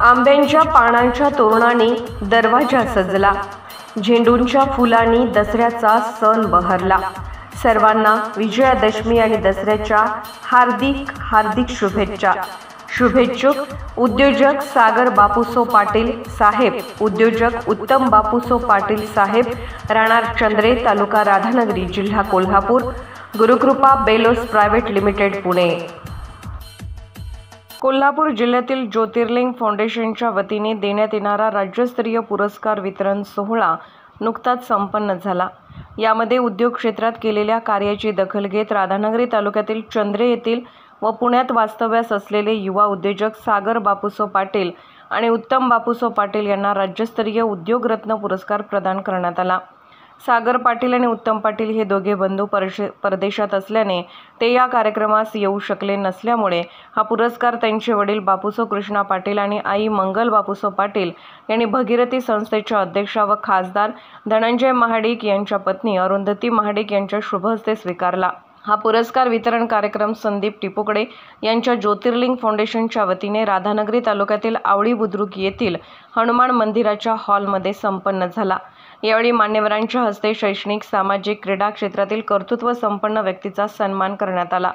आंब्यांच्या पानांच्या तोरणाने दरवाजा सजला, झेंडूंच्या फुलांनी दसऱ्याचा सण बहरला। सर्वांना विजयादशमी आणि दसऱ्याच्या हार्दिक शुभेच्छा। शुभेच्छुक उद्योजक सागर बापूसो पाटील साहेब, उद्योजक उत्तम बापूसो पाटील साहेब, राहणार चंद्रे, तालुका राधानगरी, जिल्हा कोल्हापूर, गुरुकृपा बेलोस प्रायव्हेट लिमिटेड, पुणे। कोल्हापूर जिल्ह्यातील ज्योतिर्लिंग फाउंडेशनच्या वतीने देण्यात येणारा राज्यस्तरीय पुरस्कार वितरण सोहळा नुकताच संपन्न झाला। यामध्ये उद्योग क्षेत्रात केलेल्या कार्याची दखल घेत राधानगरी तालुक्यातील चंद्रे येथील व पुण्यात वास्तव्यास असलेले युवा उद्योजक सागर बापूसो पाटील आणि उत्तम बापूसो पाटील यांना राज्यस्तरीय उद्योगरत्न पुरस्कार प्रदान करण्यात आला। सागर पाटील आणि उत्तम पाटील हे दोघे बंधू परदेशात असल्याने ते या कार्यक्रमास येऊ शकले नसल्यामुळे हा पुरस्कार त्यांचे वडील बापूसो कृष्णा पाटील आणि आई मंगल बापूसो पाटील यांनी भगीरथी संस्थेच्या अध्यक्षा व खासदार धनंजय महाडिक यांच्या पत्नी अरुंधती महाडिक यांच्या शुभहस्ते स्वीकारला। हा पुरस्कार वितरण कार्यक्रम संदीप टिपुकडे यांच्या ज्योतिर्लिंग फाउंडेशनच्या वतीने राधानगरी तालुक्यातील आवळी बुद्रुक येथील हनुमान मंदिराच्या हॉलमध्ये संपन्न झाला। यावेळी मान्यवरांच्या हस्ते शैक्षणिक, सामाजिक, क्रीडा क्षेत्रातील कर्तृत्व संपन्न व्यक्तीचा सन्मान करण्यात आला।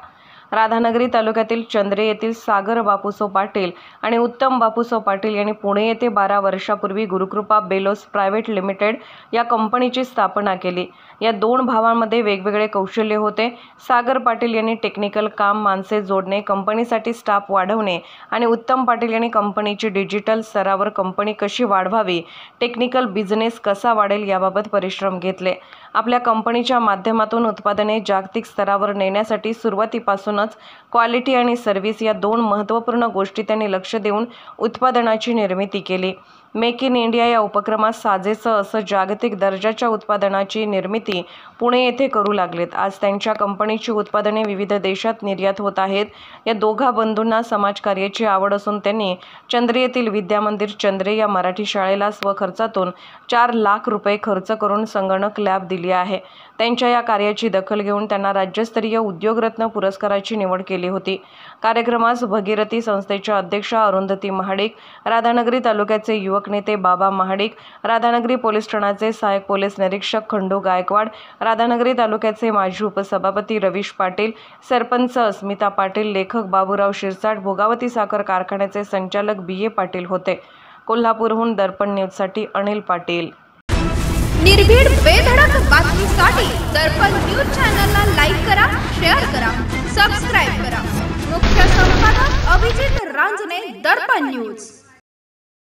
राधानगरी तालुक्यातील चंद्रे येथील सागर बापूसो पाटील आणि उत्तम बापूसो पाटील यांनी पुणे येथे 12 वर्षापूर्वी गुरुकृपा बेलोस प्रायव्हेट लिमिटेड या कंपनीची स्थापना केली। या दोन भावांमध्ये वेगवेगळे कौशल्य होते। सागर पाटील यांनी टेक्निकल काम, माणसे जोडणे, कंपनीसाठी स्टाफ वाढवणे आणि उत्तम पाटील यांनी कंपनीची डिजिटल स्तरावर कंपनी कशी वाढवावी, टेक्निकल बिझनेस कसा वाढेल याबाबत परिश्रम घेतले। आपल्या कंपनीच्या माध्यमातून उत्पादने जागतिक स्तरावर नेण्यासाठी सुरुवातीपासूनच क्वालिटी आणि सर्व्हिस या दोन महत्त्वपूर्ण गोष्टी त्यांनी लक्ष देऊन उत्पादनाची निर्मिती केली। मेक इन इंडिया या उपक्रमात साजेसं असं जागतिक दर्जाच्या उत्पादनाची निर्मिती पुणे येथे करू लागलेत। आज त्यांच्या कंपनीची उत्पादने विविध देशात निर्यात होत आहेत। या दोघा बंधूंना समाजकार्याची आवड असून त्यांनी चंद्रे येथील विद्यामंदिर चंद्रे या मराठी शाळेला स्वखर्चातून 4 लाख रुपये खर्च करून संगणक लॅब दिली आहे। त्यांच्या या कार्याची दखल घेऊन त्यांना राज्यस्तरीय उद्योगरत्न पुरस्काराची निवड केली होती। कार्यक्रमास भगीरथी संस्थेच्या अध्यक्षा अरुंधती महाडिक, राधानगरी तालुक्याचे युवक नेते बाबा महाडिक, राधानगरी पोलीस ठाण्याचे सहाय्यक पोलीस निरीक्षक खंडू गायकवाड, राधानगरी तालुक्याचे माजी उपसभापती रवीश पाटील, सरपंच अस्मिता पाटील, लेखक बाबूराव शिरसाट, भोगावती साखर कारखान्याचे संचालक BA पाटील होते। कोल्हापूरहून दर्पण न्यूजसाठी अनिल पाटील। निर्भीड बेधडक बातमीसाठी दर्पण न्यूज चॅनलला लाईक करा, शेअर करा, सबस्क्राइब करा। मुख्य संपादक अभिजित रांजणे, दर्पण न्यूज।